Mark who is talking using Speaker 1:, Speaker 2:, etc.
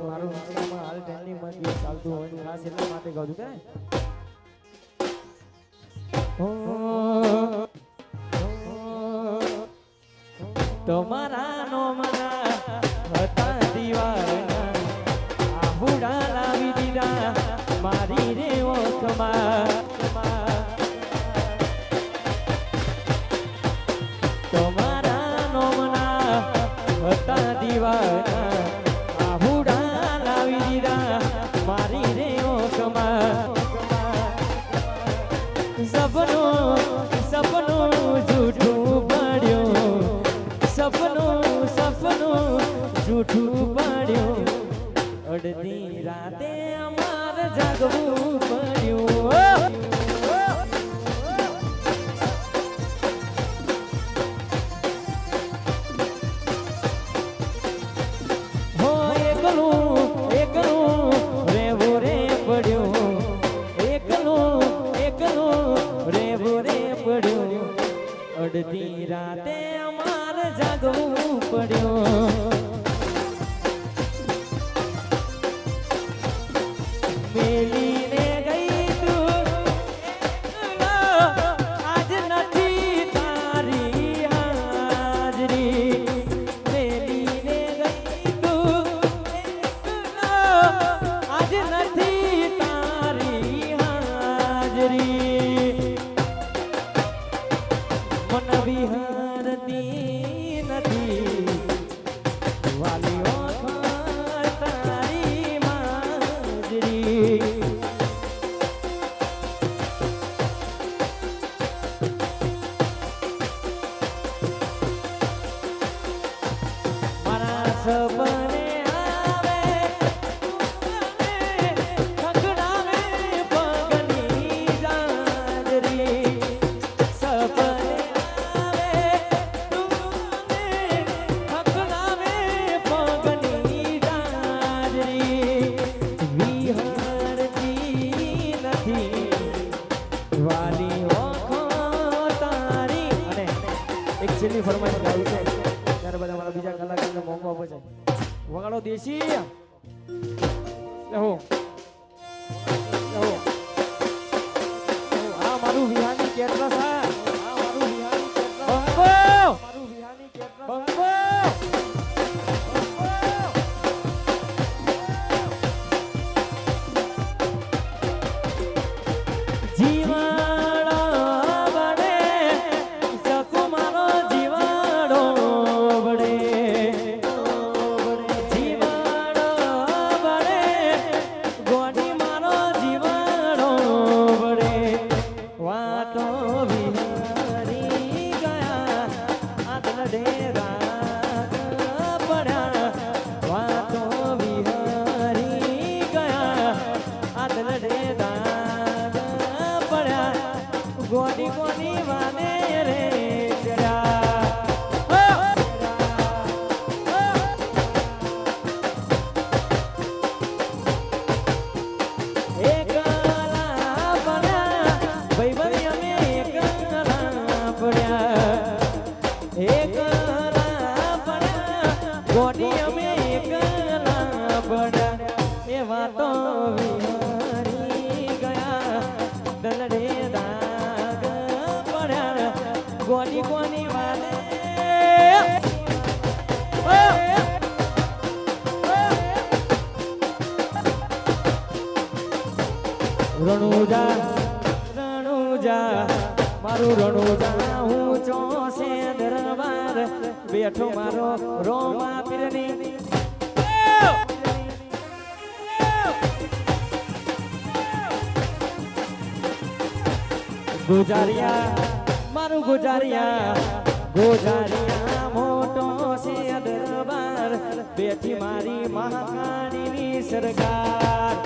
Speaker 1: મારું ઇન્સ્ટામાં હાલ ટ્રેન્ડિંગમાં ગીત ચાલતું હોય ને ખાસ એટલા માટે ગાઉં છું કે તમારા નોમના હતા દીવાના આહુડા લાવી દીધા મારી રે ઓખમાં તમારા નોમના હતા દીવાના આહુડા લાવી દીધા મારી રે ઓખમાં સપનું સપનું જૂઠું પડ્યું સપનું સપનું જૂઠું પડ્યું અડધી રાતે અમારે જાગવું પડ્યું હો એકલું એકલું રેવું રે પડ્યું એકલું એકલું રેવું રે પડ્યું અડધી રાતે અમારે જાગવું પડ્યું મેલીને ગઈ તું આજ નથી તારી હાજરી મેલીને ગઈ તું આજ નથી તારી હાજરી મન વિહારતી નથી વાલીઓ તારી માજરી મારા સપને આવે ખગડાવે પગની જાજરી સપને આવે ખગડાવે પગની જાજરી વિહારતી નથી વાલી ઓખો તારી અને એક છેલ્લી ફરમાઈશ ગાવું છે ત્યારે બધા મારા બીજા કલાકારને મોકો આપો છે વગાડો દેશી લેહો લેહો આ મારું વિહાની કેટરસ આ મારું વિહાની કેટરસ બંકો મારું વિહાની કેટરસ બંકો જીવાડો બડે સકુમારો જીવાડો બડે જીવાડો બડે ગોડી મારો જીવાડો બડે વાતો વિહારી ગયા આદલ ડેરા પડ્યા વાતો વિહારી ગયા આદલ ડેરા ગોડી ગોડી વાને રે એકલા પડ્યા ભાઈ અમે એકલા પડ્યા એકલા પડ્યા ગોડી અમે એકલા પડ્યા એવા તો વિહારી ગયા દલડે દાગ પડ્યા ગોડી કોની વાલે રણુજા રણુજા મારું રણુજા હું ચોસે દરબાર બેઠો મારો રોમા પીરની ગુજારિયા મારું ગુજારિયા ગુજારિયા મોટો છે દરબાર બેઠી મારી મહાકાળીની સરકાર